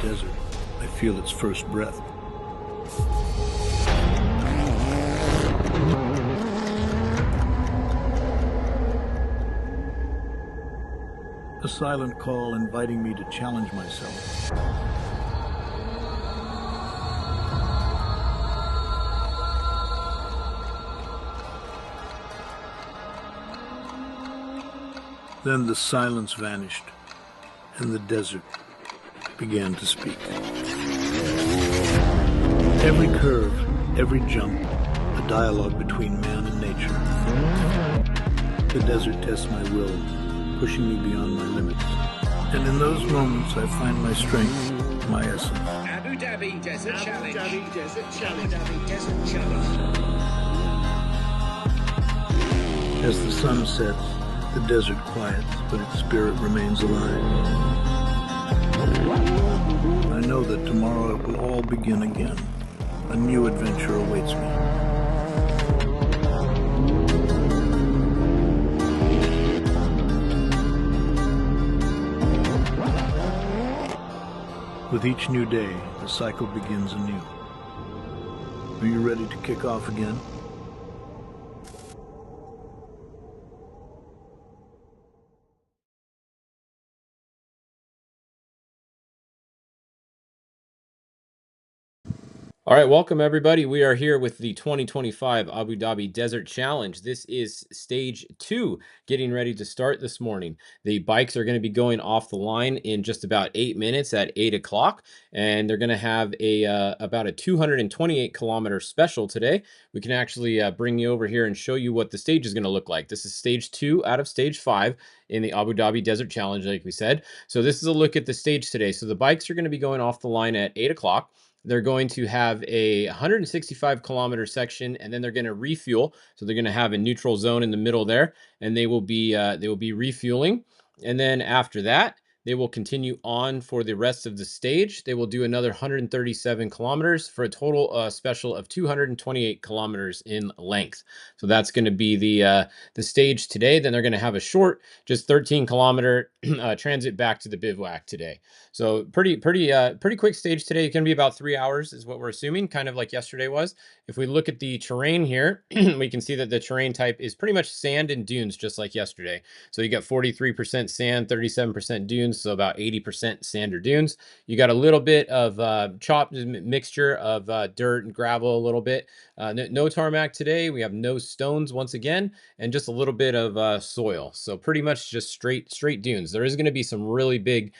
desert, I feel its first breath. A silent call inviting me to challenge myself. Then the silence vanished, and the desert began to speak. Every curve, every jump, a dialogue between man and nature. The desert tests my will, pushing me beyond my limits. And in those moments, I find my strength, my essence. Abu Dhabi Desert Challenge. Abu Dhabi Desert Challenge. Abu Dhabi Desert Challenge. As the sun sets, the desert quiets, but its spirit remains alive. I know that tomorrow it will all begin again. A new adventure awaits me. With each new day, the cycle begins anew. Are you ready to kick off again? All right, welcome everybody. We are here with the 2025 Abu Dhabi Desert Challenge. This is stage 2, getting ready to start this morning. The bikes are going to be going off the line in just about 8 minutes at 8 o'clock, and they're going to have about a 228 kilometer special today. We can actually bring you over here and show you what the stage is going to look like. This is stage 2 out of stage 5 in the Abu Dhabi Desert Challenge, like we said. So this is a look at the stage today. So the bikes are going to be going off the line at 8 o'clock. They're going to have a 165 kilometer section, and then they're going to refuel. So they're going to have a neutral zone in the middle there, and they will be refueling. And then after that, they will continue on for the rest of the stage. They will do another 137 kilometers for a total special of 228 kilometers in length. So that's going to be the stage today. Then they're going to have a short, just 13 kilometer transit back to the bivouac today. So pretty quick stage today. It's going to be about 3 hours is what we're assuming, kind of like yesterday was. If we look at the terrain here, we can see that the terrain type is pretty much sand and dunes, just like yesterday. So you got 43% sand, 37% dunes, so about 80% sand or dunes. You got a little bit of chopped mixture of dirt and gravel a little bit. No tarmac today. We have no stones once again, and just a little bit of soil. So pretty much just straight dunes. There is going to be some really big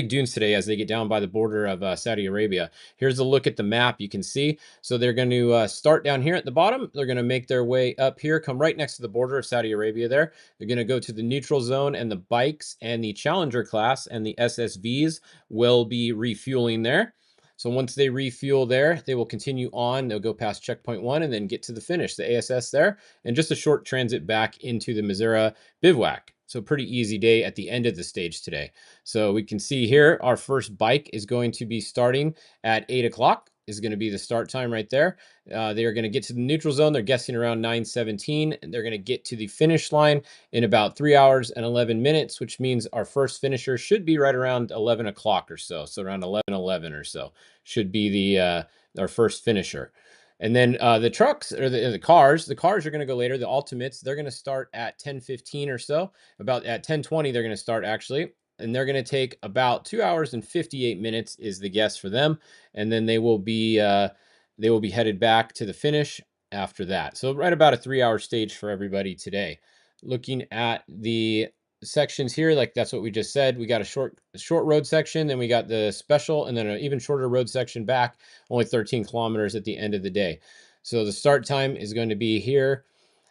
dunes today as they get down by the border of Saudi Arabia. Here's a look at the map. You can see. So they're going to start down here at the bottom. They're going to make their way up here, come right next to the border of Saudi Arabia there. They're going to go to the neutral zone, and the bikes and the Challenger class and the SSVs will be refueling there. So once they refuel there, they will continue on. They'll go past checkpoint 1 and then get to the finish, the ASS there, and just a short transit back into the Mazara bivouac. So pretty easy day at the end of the stage today. So we can see here, our first bike is going to be starting at 8 o'clock. Is going to be the start time right there. They are going to get to the neutral zone. They're guessing around 9:17, and they're going to get to the finish line in about 3 hours and 11 minutes, which means our first finisher should be right around 11 o'clock or so. So around 11:11 or so should be our first finisher. And then the trucks or the cars are going to go later. The ultimates, they're going to start at 10:15 or so. About at 10:20, they're going to start actually. And they're going to take about 2 hours and 58 minutes is the guess for them. And then they will be headed back to the finish after that. So right about a 3 hour stage for everybody today. Looking at the sections here, like that's what we just said. We got a short road section, then we got the special, and then an even shorter road section back, only 13 kilometers at the end of the day. So the start time is going to be here.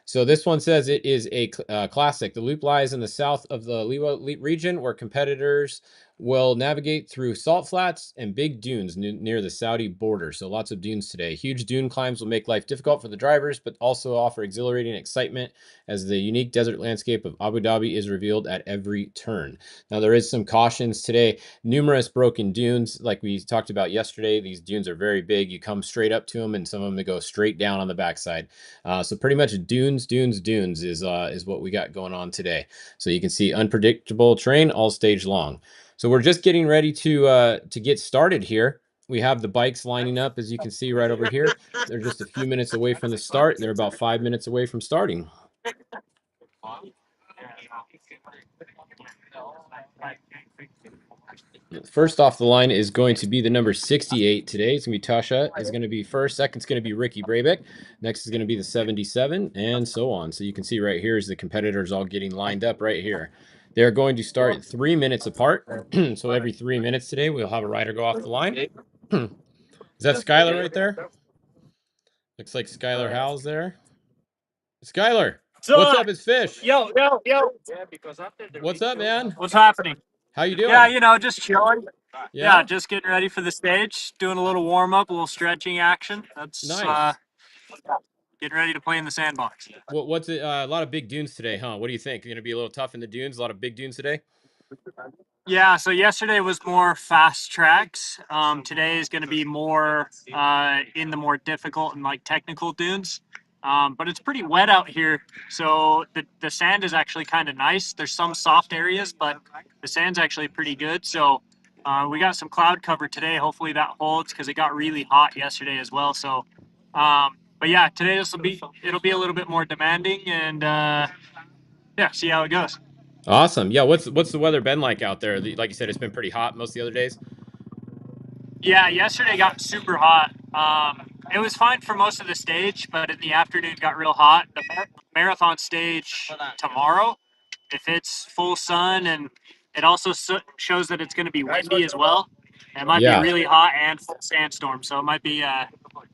So this one says it is a classic. The loop lies in the south of the Liwa region, where competitors will navigate through salt flats and big dunes near the Saudi border. So lots of dunes today. Huge dune climbs will make life difficult for the drivers, but also offer exhilarating excitement as the unique desert landscape of Abu Dhabi is revealed at every turn. Now there is some cautions today. Numerous broken dunes, like we talked about yesterday. These dunes are very big. You come straight up to them, and some of them they go straight down on the backside. So pretty much dunes is what we got going on today. So you can see unpredictable terrain all stage long. So we're just getting ready to get started here. We have the bikes lining up, as you can see right over here. They're just a few minutes away from the start, and they're about 5 minutes away from starting. First off the line is going to be the number 68 today. It's going to be Tasha is going to be first. Second's going to be Ricky Brabeck. Next is going to be the 77, and so on. So you can see right here is the competitors all getting lined up right here. They're going to start 3 minutes apart. So every 3 minutes today, we'll have a rider go off the line. Is that Skylar right there? Looks like Skylar Howell's there. Skylar, what's up? It's Fish. Yo. What's up, man? What's happening? How you doing? Yeah, just chilling. Yeah? Just getting ready for the stage, doing a little warm up, a little stretching action. That's Nice. getting ready to play in the sandbox. What's it? A lot of big dunes today, huh? What do you think? Going to be a little tough in the dunes? A lot of big dunes today? Yeah, so yesterday was more fast tracks. Today is going to be more in the more difficult and like technical dunes. But it's pretty wet out here, so the sand is actually kind of nice. There's some soft areas, but the sand's actually pretty good. So we got some cloud cover today. Hopefully that holds because it got really hot yesterday as well. So, but yeah, today it'll be a little bit more demanding, and yeah, see how it goes. Awesome. Yeah. What's the weather been like out there? Like you said, it's been pretty hot most of the other days. Yeah, yesterday got super hot. It was fine for most of the stage, but in the afternoon got real hot. The marathon stage tomorrow, if it's full sun, and it also shows that it's going to be windy as well. It might be really hot and full sandstorm, so it might be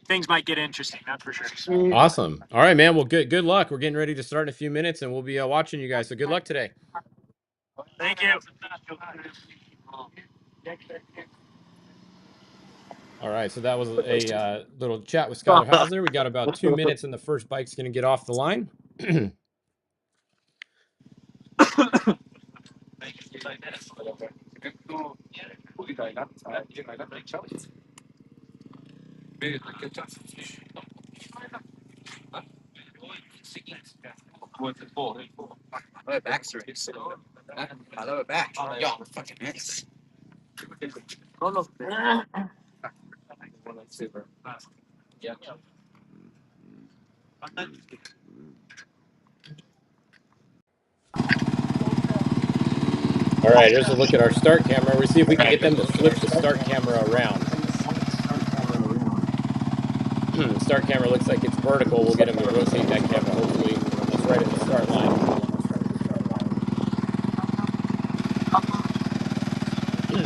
things might get interesting. That's for sure. Awesome. All right, man. Well, good luck. We're getting ready to start in a few minutes, and we'll be watching you guys. So good luck today. Thank you. All right, so that was a little chat with Skylar Hauser. We got about 2 minutes, and the first bike's going to get off the line. Lower back straight. Lower back. Yo, fucking nice. All right, here's a look at our start camera. We see if we can get them to flip the start camera around. Start camera looks like it's vertical. We'll get them to rotate that camera, hopefully. That's right at the start line.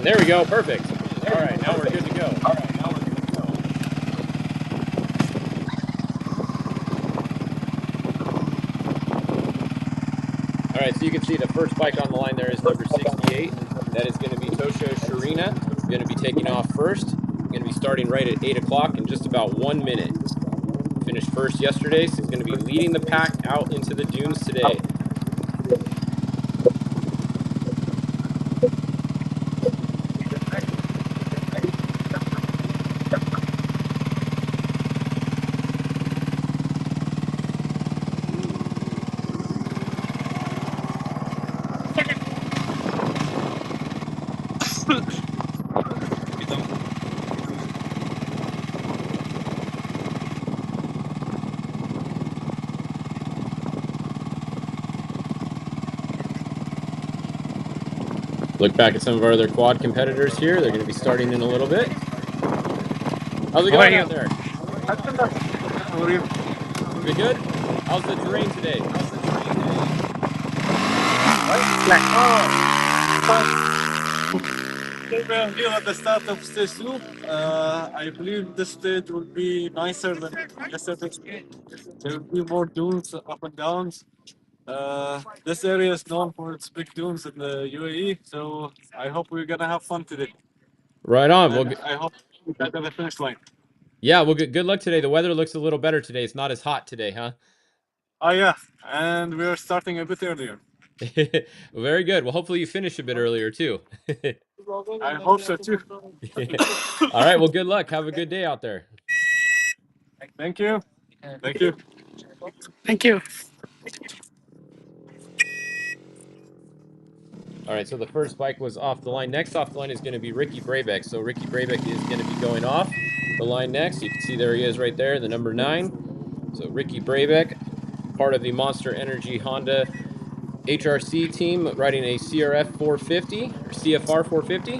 There we go. Perfect. All right, now we're good to go. All right, so you can see the first bike on the line there is number 68. That is going to be Tosha Sharina. Going to be taking off first. Going to be starting right at 8 o'clock in just about 1 minute. Finished first yesterday, so he's going to be leading the pack out into the dunes today. Look back at some of our other quad competitors here. They're going to be starting in a little bit. How's it going out there? How are you? Pretty good? How's the terrain today? We're here at the start of stage 2. I believe this stage will be nicer than yesterday. There will be more dunes up and downs. This area is known for its big dunes in the UAE, so I hope we're gonna have fun today. Right on. Well, I hope we get to the finish line. Yeah, well, good luck today. The weather looks a little better today. It's not as hot today, huh? Oh yeah, and we are starting a bit earlier. Well, very good. Well, hopefully you finish a bit earlier too. I hope so too. All right. Well, good luck. Have a good day out there. Thank you. Thank you. Thank you. All right, so the first bike was off the line. Next off the line is going to be Ricky Brabeck. So Ricky Brabeck is going to be going off the line next. You can see there he is right there, the number 9. So Ricky Brabeck, part of the Monster Energy Honda HRC team, riding a CRF 450 or CFR 450.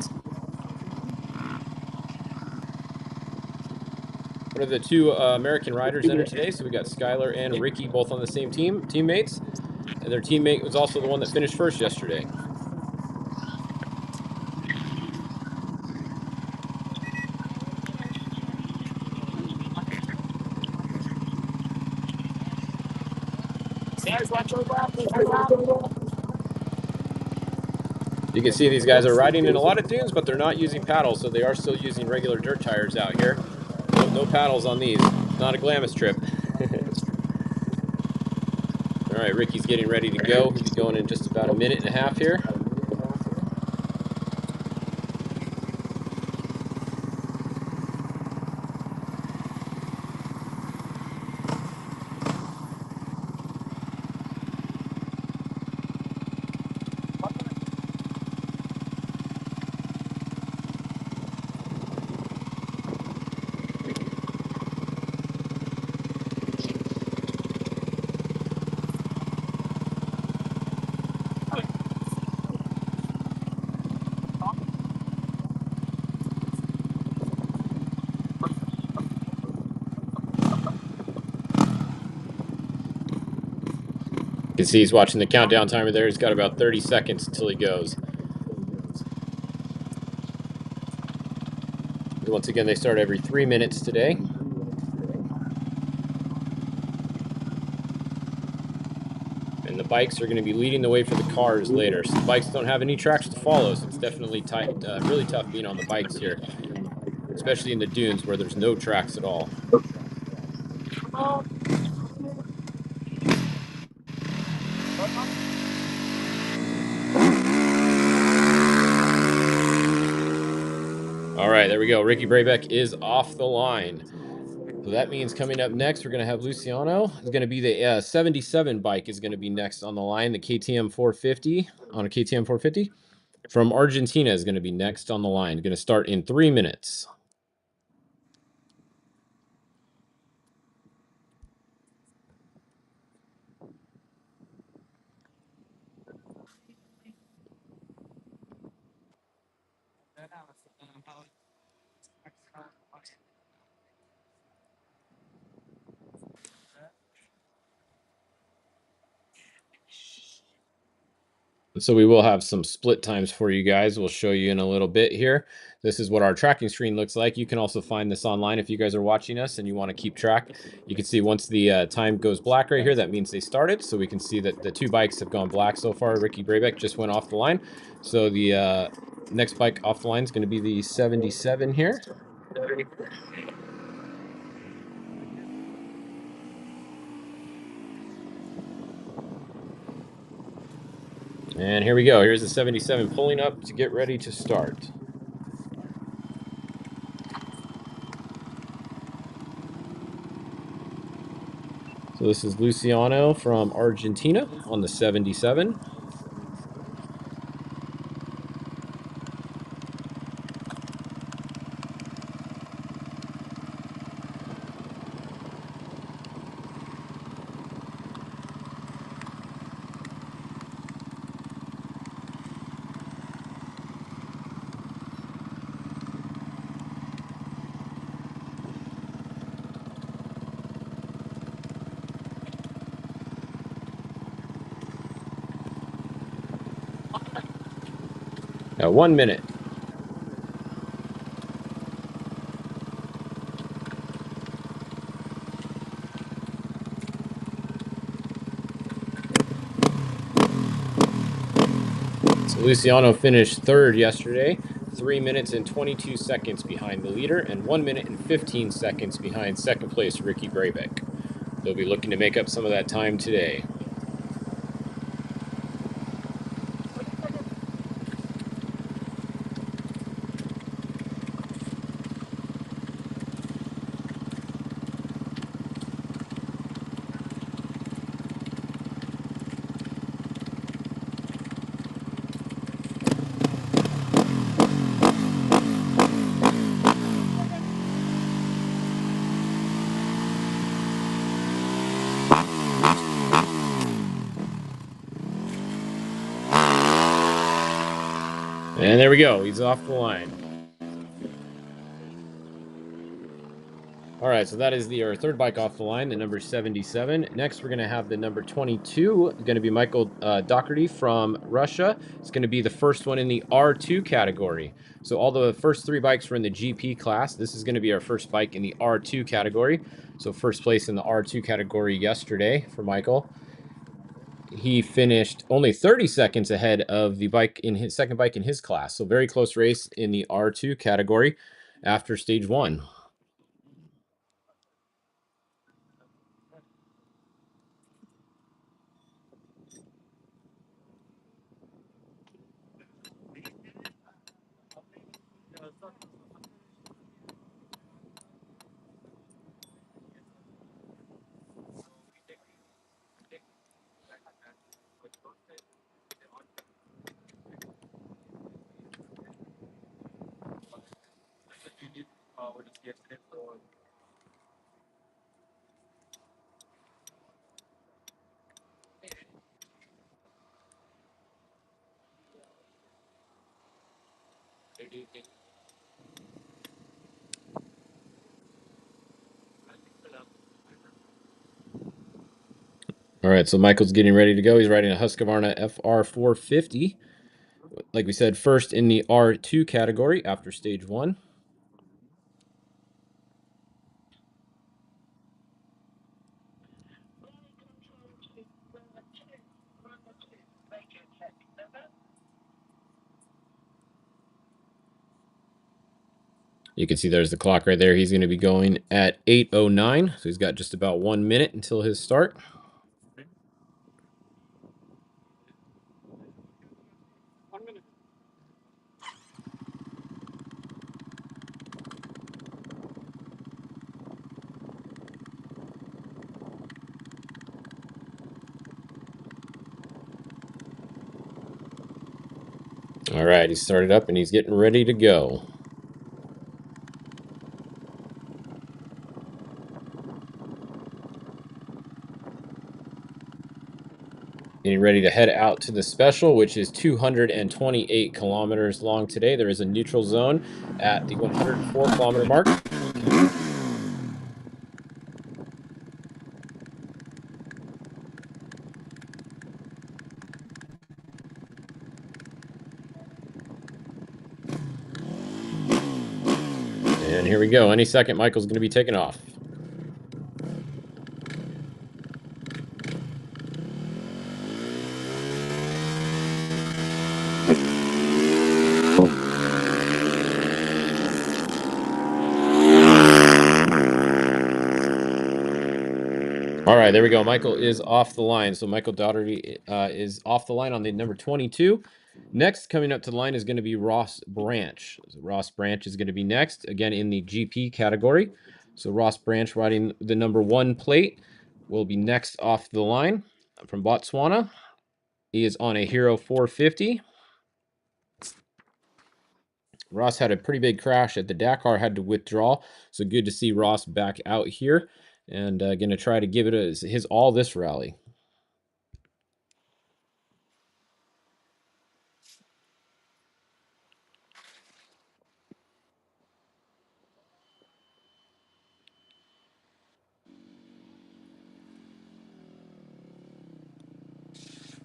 One of the 2 American riders entered today. So we got Skylar and Ricky both on the same teammates. And their teammate was also the one that finished first yesterday. You can see these guys are riding in a lot of dunes, but they're not using paddles, so they are still using regular dirt tires out here. No paddles on these. Not a Glamis trip. All right, Ricky's getting ready to go. He'll be going in just about a minute and a half here. You can see he's watching the countdown timer there. He's got about 30 seconds until he goes. Once again, they start every 3 minutes today. And the bikes are going to be leading the way for the cars later. So the bikes don't have any tracks to follow, so it's definitely tight, really tough being on the bikes here, especially in the dunes where there's no tracks at all. All right, there we go. Ricky Brabeck is off the line. So that means coming up next, we're going to have Luciano. It's going to be the 77 bike is going to be next on the line. The KTM 450 on a KTM 450 from Argentina is going to be next on the line. Going to start in 3 minutes. So we will have some split times for you guys. We'll show you in a little bit here. This is what our tracking screen looks like. You can also find this online if you guys are watching us and you want to keep track. You can see once the time goes black right here, that means they started. So we can see that the 2 bikes have gone black so far. Ricky Brabeck just went off the line. So the next bike off the line is going to be the 77 here. And here we go. Here's the 77 pulling up to get ready to start. So this is Luciano from Argentina on the 77. Now 1 minute. So Luciano finished 3rd yesterday, 3 minutes and 22 seconds behind the leader, and 1 minute and 15 seconds behind 2nd place Ricky Brabeck. They'll be looking to make up some of that time today. And there we go. He's off the line. All right, so that is our third bike off the line, the number 77. Next, we're going to have the number 22, going to be Michael Doherty from Russia. It's going to be the first one in the R2 category. So all the first three bikes were in the GP class. This is going to be our first bike in the R2 category. So first place in the R2 category yesterday for Michael. He finished only 30 seconds ahead of the bike in his second bike in his class. So very close race in the R2 category after stage one. All right, so Michael's getting ready to go. He's riding a Husqvarna FR450. Like we said, first in the R2 category after stage one. You can see there's the clock right there. He's going to be going at 8:09, so he's got just about 1 minute until his start. All right, he started up and he's getting ready to go. Getting ready to head out to the special, which is 228 kilometers long today. There is a neutral zone at the 104 kilometer mark. And here we go. Any second, Michael's going to be taking off. All right, there we go. Michael is off the line. So Michael Daugherty is off the line on the number 22. Next, coming up to the line is going to be Ross Branch. So Ross Branch is going to be next, again in the GP category. So Ross Branch riding the number 1 plate will be next off the line from Botswana. He is on a Hero 450. Ross had a pretty big crash at the Dakar, had to withdraw. So good to see Ross back out here and going to try to give it his all this rally.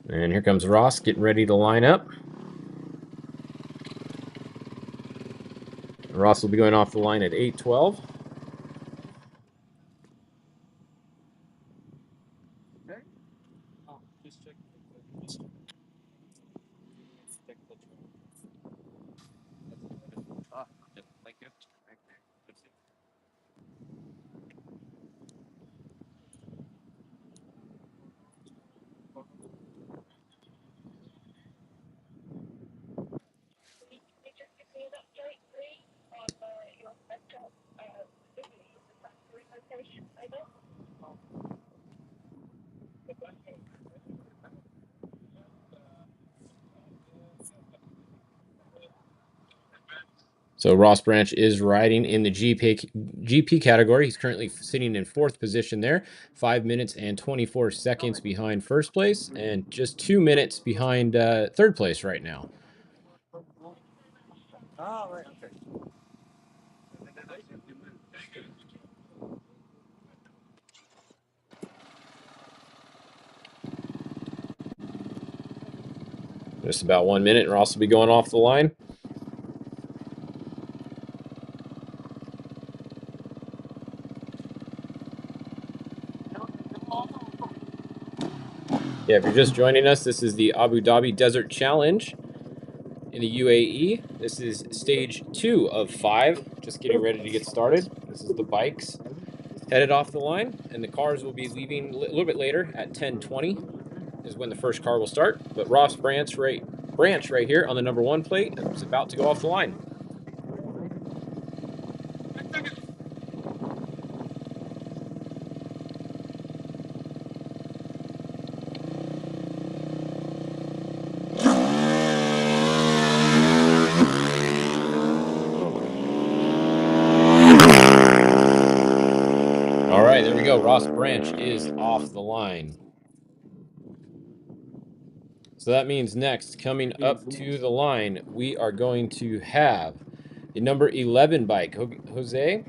And here comes Ross getting ready to line up. Ross will be going off the line at 8:12. Thank you. So Ross Branch is riding in the GP category. He's currently sitting in 4th position there, 5 minutes and 24 seconds behind first place, and just 2 minutes behind third place right now. Ah, right, okay. Just about 1 minute, and Ross will be going off the line. Yeah, if you're just joining us, this is the Abu Dhabi Desert Challenge in the UAE. This is stage 2 of 5, just getting ready to get started. This is the bikes headed off the line, and the cars will be leaving a little bit later at 10:20 is when the first car will start. But Ross Branch right here on the number 1 plate is about to go off the line. All right, there we go. Ross Branch is off the line. So that means next, coming up to the line, we are going to have the number 11 bike. Jose,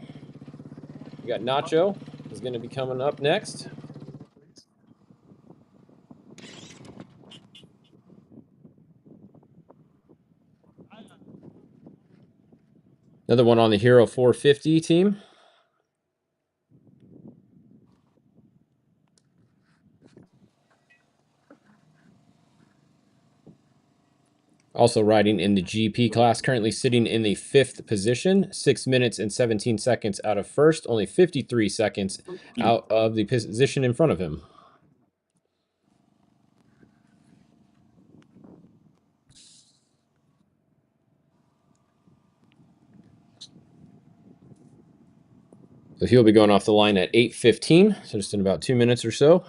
we got Nacho is going to be coming up next. Another one on the Hero 450 team. Also riding in the GP class, currently sitting in the 5th position, 6 minutes and 17 seconds out of first, only 53 seconds out of the position in front of him. So he'll be going off the line at 8:15, so just in about 2 minutes or so.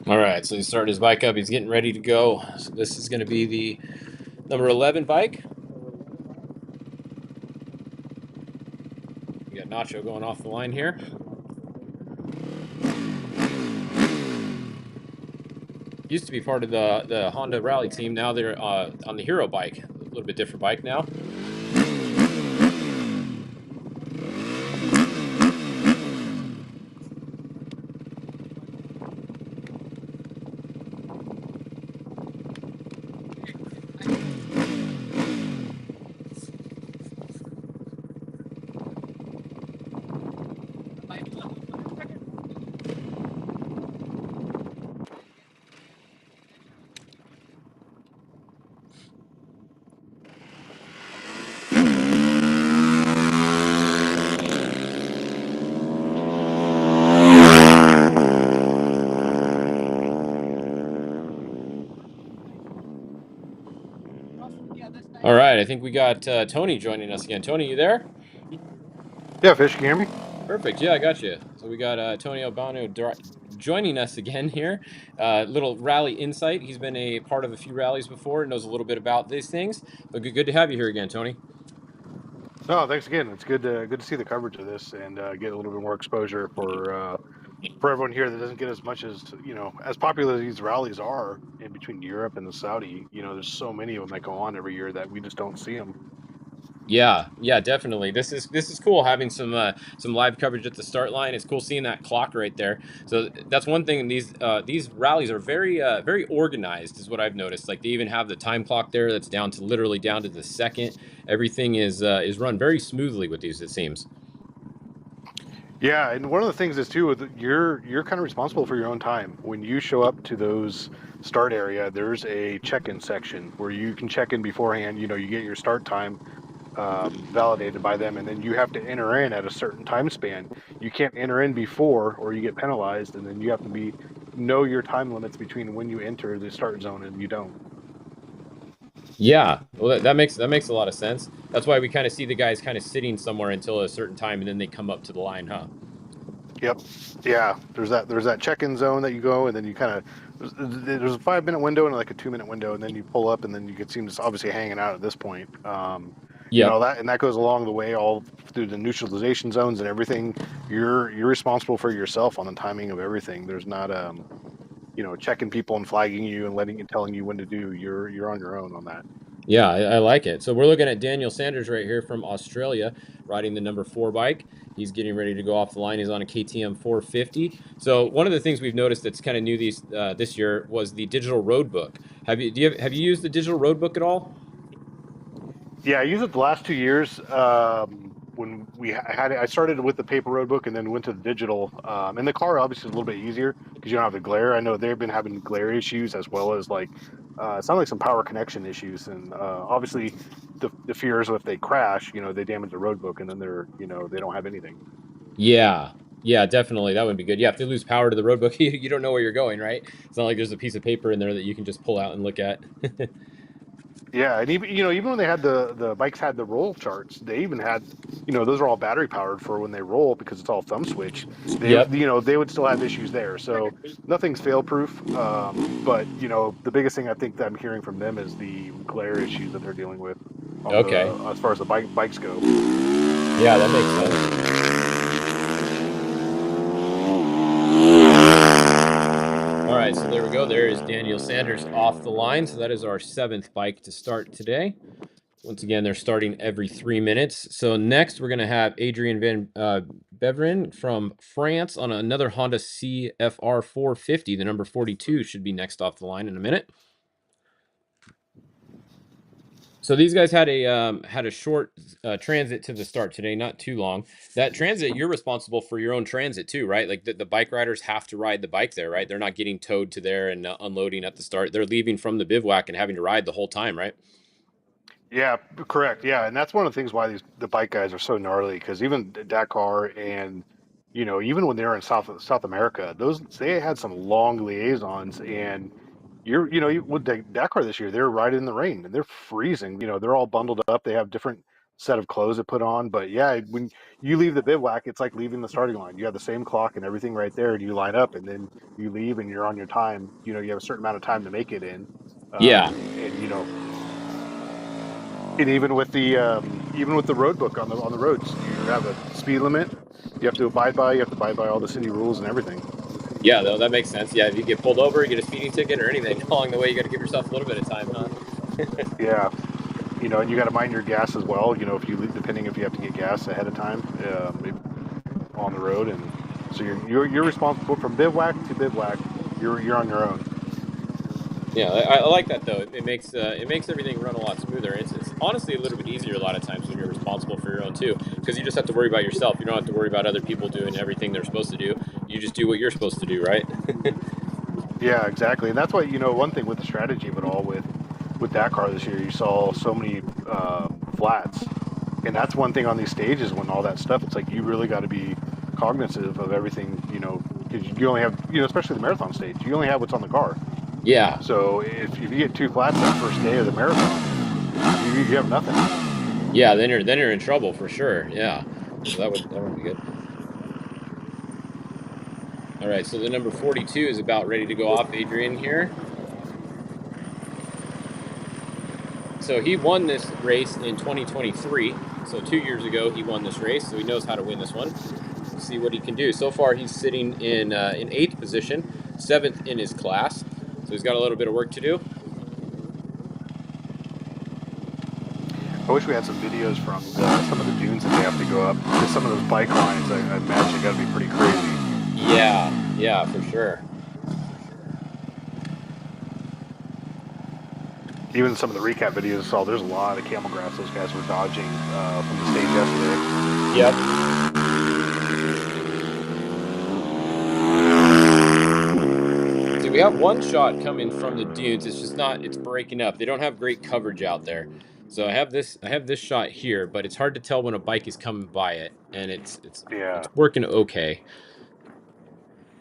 All right, so he's starting his bike up. He's getting ready to go. So this is going to be the number 11 bike. We got Nacho going off the line here. Used to be part of the Honda Rally team. Now they're on the Hero bike. A little bit different bike now. All right, I think we got Tony joining us again. Tony, you there? Yeah, Fish, can you hear me? Perfect. Yeah, I got you. So we got Tony Albano joining us again here. Little rally insight. He's been a part of a few rallies before, knows a little bit about these things. But good to have you here again, Tony. No, thanks again. It's good to see the coverage of this and get a little bit more exposure for everyone here that doesn't get as much as as popular as these rallies are in between Europe and the Saudi. There's so many of them that go on every year that we just don't see them. Yeah, definitely. This is cool having some live coverage at the start line. It's cool seeing that clock right there. So that's one thing. These rallies are very very organized, is what I've noticed. Like they even have the time clock there that's literally down to the second. Everything is run very smoothly with these, it seems. Yeah, and one of the things is too, you're kind of responsible for your own time. When you show up to those start area, there's a check-in section where you can check in beforehand. You know, you get your start time validated by them, and then you have to enter in at a certain time span. You can't enter in before, or you get penalized, and then you have to know your time limits between when you enter the start zone and you don't. Yeah, well, that makes a lot of sense. That's why we kind of see the guys kind of sitting somewhere until a certain time, and then they come up to the line, huh? Yep. Yeah. There's that check-in zone that you go, and then you kind of there's a 5-minute window and like a 2-minute window, and then you pull up, and then you can see them just obviously hanging out at this point. And Yep. all that, and that goes along the way all through the neutralization zones and everything. You're responsible for yourself on the timing of everything. There's not checking people and flagging you and telling you when to do. You're on your own on that. Yeah, I like it. So we're looking at Daniel Sanders right here from Australia, riding the number 4 bike. He's getting ready to go off the line. He's on a KTM 450. So one of the things we've noticed that's kind of new this year was the digital road book. Have you used the digital road book at all? Yeah, I used it the last 2 years. When I started with the paper road book and then went to the digital. And the car obviously is a little bit easier because you don't have the glare. I know they've been having glare issues as well as sound like some power connection issues. And obviously, the fear is if they crash, they damage the road book and then they don't have anything. Yeah. Yeah, definitely. That would be good. Yeah, if they lose power to the road book, you don't know where you're going, right? It's not like there's a piece of paper in there that you can just pull out and look at. Yeah, and even when they had the bikes had the roll charts, they even had, those are all battery powered for when they roll because it's all thumb switch. Yep. They would still have issues there. So nothing's fail proof. But the biggest thing I think that I'm hearing from them is the glare issues that they're dealing with Okay. as far as the bikes go. Yeah, that makes sense. All right, so there we go. There is Daniel Sanders off the line. So that is our 7th bike to start today. Once again, they're starting every 3 minutes. So next, we're going to have Adrian Van Beveren from France on another Honda CFR 450. The number 42 should be next off the line in a minute. So these guys had a short transit to the start today, not too long. That transit, you're responsible for your own transit too, right? Like the bike riders have to ride the bike there, right? They're not getting towed to there and unloading at the start. They're leaving from the bivouac and having to ride the whole time, right? Yeah, correct. Yeah, and that's one of the things why the bike guys are so gnarly because even Dakar and even when they were in South America, they had some long liaisons and with Dakar this year they're riding in the rain and they're freezing. They're all bundled up. They have different set of clothes to put on, but yeah, when you leave the bivouac, it's like leaving the starting line. You have the same clock and everything right there, and you line up, and then you leave and you're on your time. You have a certain amount of time to make it in. Yeah. And and even with the road book on the roads, you have a speed limit. You have to abide by. You have to abide by all the city rules and everything. Yeah, though that makes sense. Yeah, if you get pulled over, you get a speeding ticket or anything along the way, you got to give yourself a little bit of time, huh? Yeah, and you got to mind your gas as well. If you depending if you have to get gas ahead of time on the road, and so you're responsible from bivouac to bivouac. You're on your own. Yeah, I like that though. It makes everything run a lot smoother. It's honestly a little bit easier a lot of times when you're responsible for your own too, because you just have to worry about yourself. You don't have to worry about other people doing everything they're supposed to do. You just do what you're supposed to do, right? Yeah, exactly, and that's why one thing with the strategy of it all with Dakar this year, you saw so many flats, and that's one thing on these stages when all that stuff. It's like you really got to be cognizant of everything, because you only have especially the marathon stage. You only have what's on the car. Yeah. So if you get 2 flats that first day of the marathon, you have nothing. Yeah, then you're in trouble for sure. Yeah, so that would be good. All right, so the number 42 is about ready to go off. Adrian here. So he won this race in 2023. So 2 years ago he won this race, so he knows how to win this one. Let's see what he can do. So far he's sitting in 8th position, 7th in his class. So he's got a little bit of work to do. I wish we had some videos from some of the dunes that they have to go up. Because some of those bike lines, I imagine, got to be pretty crazy. Yeah, for sure. Even some of the recap videos I saw, there's a lot of camel grass those guys were dodging from the stage yesterday. Yep. we have one shot coming from the dunes. It's just not, it's breaking up. They don't have great coverage out there. So I have this shot here, but it's hard to tell when a bike is coming by it, and it's Yeah, working okay.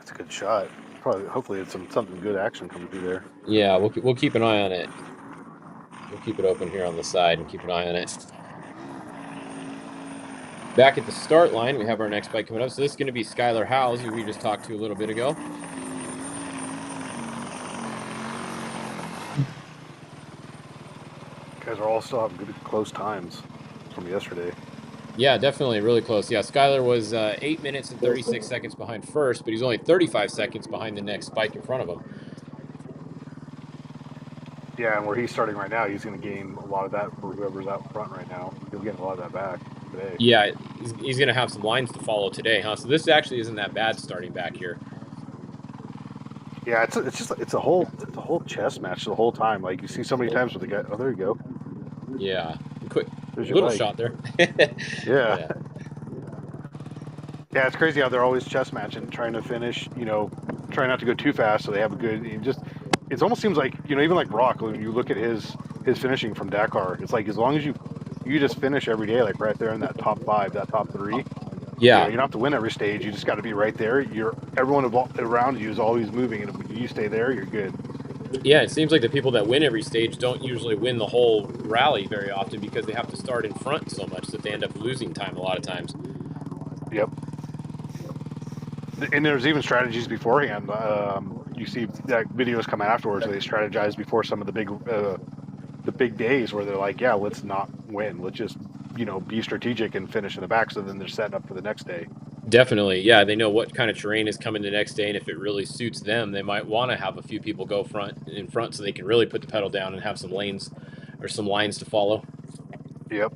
it's a good shot. Probably, hopefully, it's something good action coming through there. Yeah, we'll keep an eye on it. We'll keep it open here on the side and keep an eye on it. Back at the start line, we have our next bike coming up. So this is going to be Skylar Howes, who we just talked to a little bit ago. Guys are all still having good close times from yesterday. Yeah, definitely really close. Yeah, Skylar was 8 minutes and 36 seconds behind first, but he's only 35 seconds behind the next bike in front of him. Yeah, and where he's starting right now, he's going to gain a lot of that for whoever's out front right now. He'll get a lot of that back today. Yeah, he's going to have some lines to follow today, huh? So this actually isn't that bad starting back here. Yeah, it's a whole chess match the whole time. Like you see so many times with the guy. Oh, there you go. Yeah, quick Little shot there. Yeah. Yeah, it's crazy how they're always chess matching, trying to finish. Trying not to go too fast, so they have a good. It almost seems like even like Rock. When you look at his finishing from Dakar, it's like as long as you just finish every day, like right there in that top 5, that top 3. Yeah, you don't have to win every stage. You just got to be right there. Everyone around you is always moving, and if you stay there, you're good. Yeah, it seems like the people that win every stage don't usually win the whole rally very often because they have to start in front so much that they end up losing time a lot of times. Yep. And there's even strategies beforehand. You see that videos come afterwards. They strategize before some of the big days where they're like, yeah, let's not win. Let's just be strategic and finish in the back. So then they're setting up for the next day. Definitely, yeah. They know what kind of terrain is coming the next day, and if it really suits them, they might want to have a few people go in front so they can really put the pedal down and have some lanes or some lines to follow. Yep.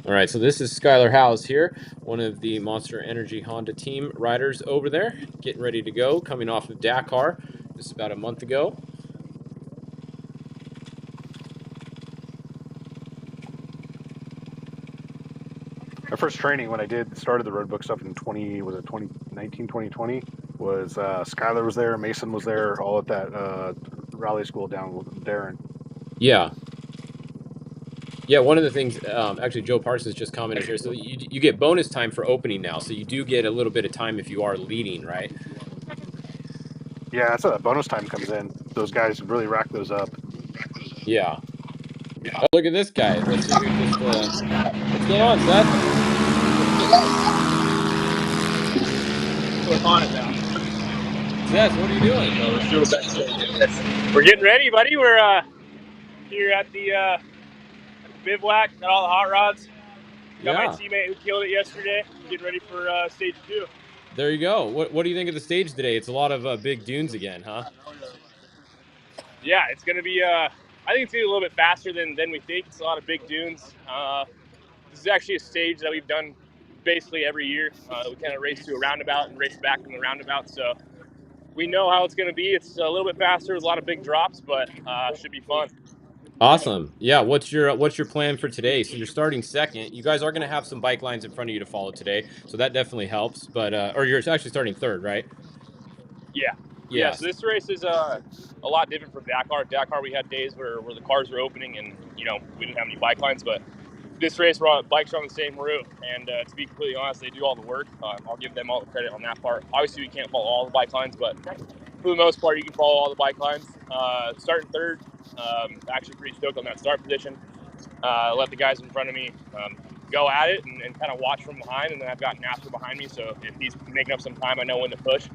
All right, so this is Skylar Howes here, one of the Monster Energy Honda team riders over there, getting ready to go, coming off of Dakar just about a month ago. My first training when I started the roadbook stuff in 2019, 2020, was Skylar was there, Mason was there, all at that rally school down with Darren. Yeah. Yeah, one of the things, actually, Joe Parsons just commented here. So you get bonus time for opening now. So you do get a little bit of time if you are leading, right? Yeah, that's how that bonus time comes in. Those guys really rack those up. Yeah. Oh, look at this guy. Let's see who just. What's going on, Seth? We're on it now. Seth, what are you doing? We're getting ready, buddy. We're here at the bivouac. Got all the hot rods. Got my teammate who killed it yesterday. Getting ready for stage 2. There you go. What do you think of the stage today? It's a lot of big dunes again, huh? Yeah, it's gonna be. I think it's gonna be a little bit faster than we think. It's a lot of big dunes. This is actually a stage that we've done basically every year. We kind of race to a roundabout and race back from the roundabout, so we know how it's going to be. It's a little bit faster with a lot of big drops, but should be fun. Awesome. Yeah. What's your plan for today? So you're starting second. You guys are going to have some bike lines in front of you to follow today, so that definitely helps. But or you're actually starting third, right? Yeah. So this race is a lot different from Dakar. Dakar, we had days where the cars were opening and we didn't have any bike lines, but this race bikes are on the same route, and to be completely honest, they do all the work. I'll give them all the credit on that part. Obviously, we can't follow all the bike lines, but for the most part, you can follow all the bike lines. Starting third, actually pretty stoked on that start position. Let the guys in front of me go at it and kind of watch from behind, and then I've got Nasser behind me, so if he's making up some time, I know when to push.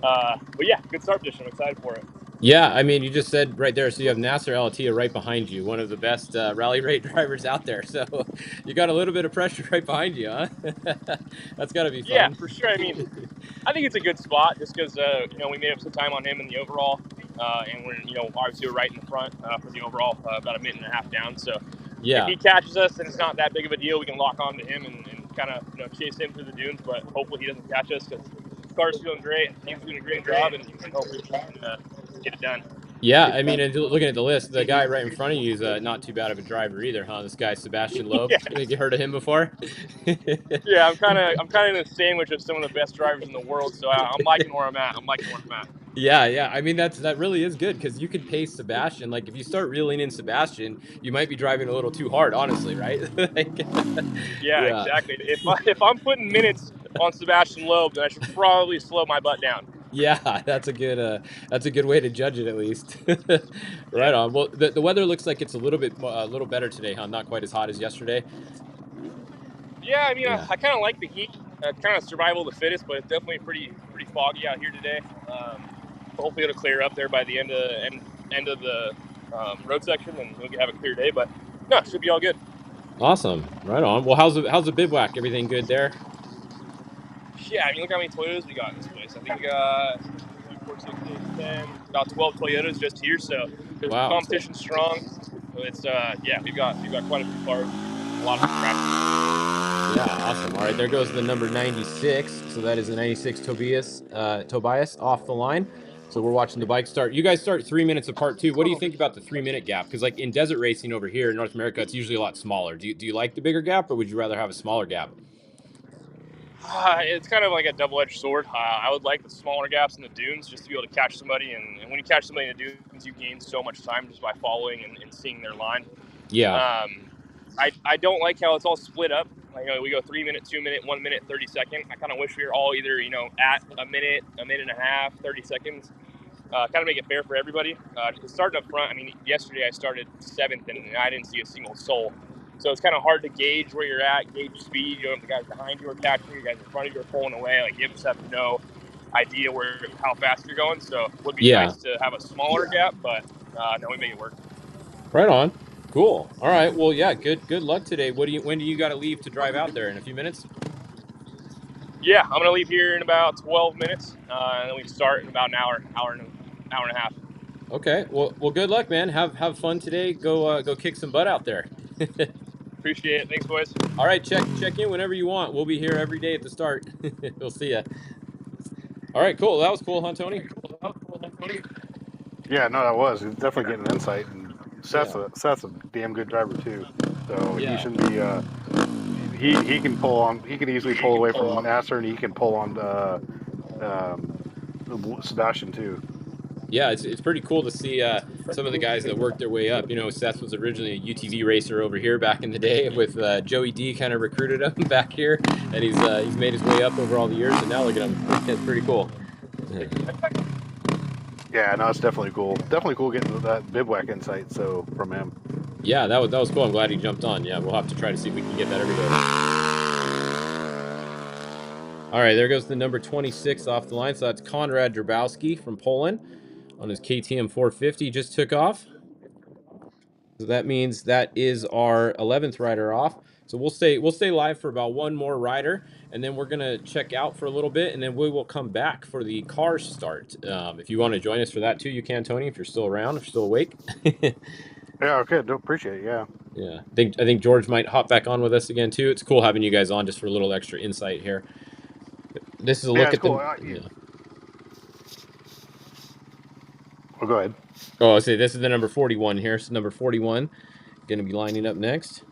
But yeah, good start position. I'm excited for it. Yeah, I mean, you just said right there, so you have Nasser Alatia right behind you, one of the best rally raid drivers out there. So you got a little bit of pressure right behind you, huh? That's got to be fun. Yeah, for sure. I mean, I think it's a good spot just because, we made up some time on him in the overall, and we're, obviously we're right in the front for the overall, about a minute and a half down. So yeah, if he catches us, then it's not that big of a deal. We can lock on to him and kind of, chase him through the dunes, but hopefully he doesn't catch us because the car's feeling great, team's doing a great job, and hopefully we can get it done. Yeah, I mean, and looking at the list, the guy right in front of you is not too bad of a driver either, huh? This guy, Sebastian Loeb. Yeah. You heard of him before? Yeah, I'm kind of in a sandwich of some of the best drivers in the world, so I'm liking where I'm at. Yeah. I mean, that really is good because you could pace Sebastian. Like, if you start reeling in Sebastian, you might be driving a little too hard, honestly, right? Like, Yeah, yeah. exactly. If I'm putting minutes on Sebastian Loeb, then I should probably slow my butt down. Yeah, that's a good way to judge it at least. Right Yeah. on. Well, the weather looks like it's a little better today, huh? Not quite as hot as yesterday. Yeah, I mean, Yeah. I kind of like the heat. Kind of survival of the fittest, but it's definitely pretty foggy out here today. Hopefully, it'll clear up there by the end of the road section, and we'll have a clear day. But no, it should be all good. Awesome. Right on. Well, how's the bivouac? Everything good there? Yeah, I mean, look how many Toyotas we got in this place. I think we got 2, 4, 6, 8, 10, about 12 Toyotas just here. So the Wow. competition's strong. So it's yeah, we've got quite a few cars, a lot of practice. Yeah, awesome. All right, there goes the number 96. So that is the 96 Tobias off the line. So we're watching the bike start. You guys start 3 minutes apart too. What do you think about the 3 minute gap? Because like in desert racing over here in North America, it's usually a lot smaller. Do you like the bigger gap, or would you rather have a smaller gap? It's kind of like a double-edged sword. I would like the smaller gaps in the dunes just to be able to catch somebody, and when you catch somebody in the dunes, you gain so much time just by following and seeing their line. Yeah. I don't like how it's all split up. Like, we go 3 minute, 2 minute, 1 minute, 30 second. I kind of wish we were all either at a minute and a half, 30 seconds. Kind of make it fair for everybody. Starting up front, I mean, yesterday I started 7th and I didn't see a single soul. So it's kind of hard to gauge where you're at, gauge speed. You know, if the guys behind you are catching you, guys in front of you are pulling away. Like, you just have no idea how fast you're going. So it would be nice to have a smaller gap, but no, we make it work. Right on. Cool. All right. Well, yeah. Good luck today. When do you got to leave to drive out there? In a few minutes? Yeah, I'm gonna leave here in about 12 minutes, and then we start in about an hour and a half. Okay. Well, good luck, man. Have fun today. Go kick some butt out there. Appreciate it. Thanks, boys. All right, check in whenever you want. We'll be here every day at the start. We'll see ya. All right, cool. That was cool, huh, Tony? Yeah, no, that was. He's definitely getting insight, and Seth's a damn good driver too. So he shouldn't be. He can pull on. He can easily pull away from Nasser, and he can pull on Sebastian too. Yeah, it's pretty cool to see some of the guys that worked their way up. You know, Seth was originally a UTV racer over here back in the day, with Joey D kind of recruited him back here, and he's made his way up over all the years, and now look at him. It's pretty cool. Yeah, no, it's definitely cool. Definitely cool getting that bivouac insight. So from him. Yeah, that was cool. I'm glad he jumped on. Yeah, we'll have to try to see if we can get that every day. All right, there goes the number 26 off the line. So that's Konrad Drabowski from Poland on his KTM 450. Just took off. So that means that is our 11th rider off. So we'll stay live for about one more rider, and then we're gonna check out for a little bit, and then we will come back for the car start. If you want to join us for that too, you can, Tony, if you're still around, if you're still awake. Yeah, okay, do appreciate it. Yeah. Yeah, I think George might hop back on with us again too. It's cool having you guys on just for a little extra insight here. This is a look at cool. the. Oh, go ahead. Oh, I'll say this is the number 41 here. So number 41 going to be lining up next.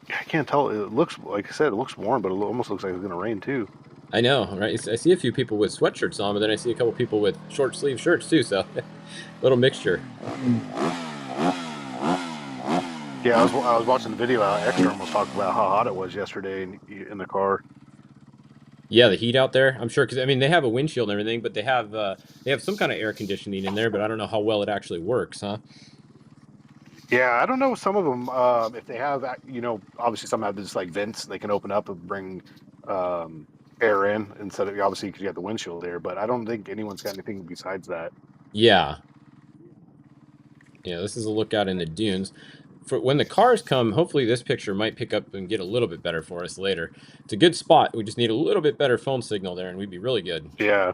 I can't tell. It looks, like I said, it looks warm, but it almost looks like it's going to rain too. I know, right? I see a few people with sweatshirts on, but then I see a couple people with short sleeve shirts too. So, little mixture. Yeah, I was watching the video. Extern was talking about how hot it was yesterday in the car. Yeah, the heat out there. I'm sure because I mean they have a windshield and everything, but they have some kind of air conditioning in there. But I don't know how well it actually works, huh? Yeah, I don't know. Some of them, if they have, obviously some have just like vents they can open up and bring air in instead of obviously because you have the windshield there. But I don't think anyone's got anything besides that. Yeah. Yeah, this is a look out in the dunes. For when the cars come, hopefully this picture might pick up and get a little bit better for us later. It's a good spot. We just need a little bit better phone signal there, and we'd be really good. Yeah.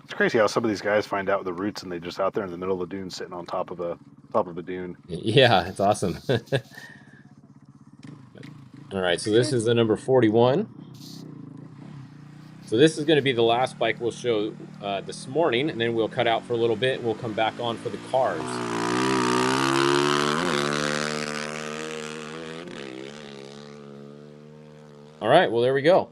It's crazy how some of these guys find out the routes and they just out there in the middle of the dune sitting on top of a dune. Yeah, it's awesome. All right, so this is the number 41. So this is going to be the last bike we'll show this morning, and then we'll cut out for a little bit, and we'll come back on for the cars. All right, well, there we go.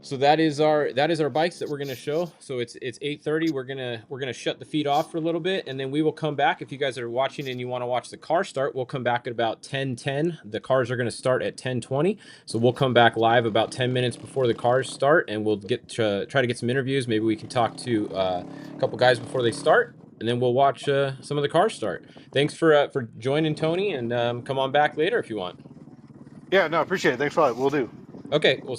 So that is our bikes that we're gonna show. So it's 8:30. We're gonna shut the feed off for a little bit, and then we will come back. If you guys are watching and you want to watch the car start, we'll come back at about 10:10. The cars are gonna start at 10:20. So we'll come back live about 10 minutes before the cars start, and we'll try to get some interviews. Maybe we can talk to a couple guys before they start, and then we'll watch some of the cars start. Thanks for joining, Tony, and come on back later if you want. Yeah, no, appreciate it. Thanks a lot. We'll do. Okay, we'll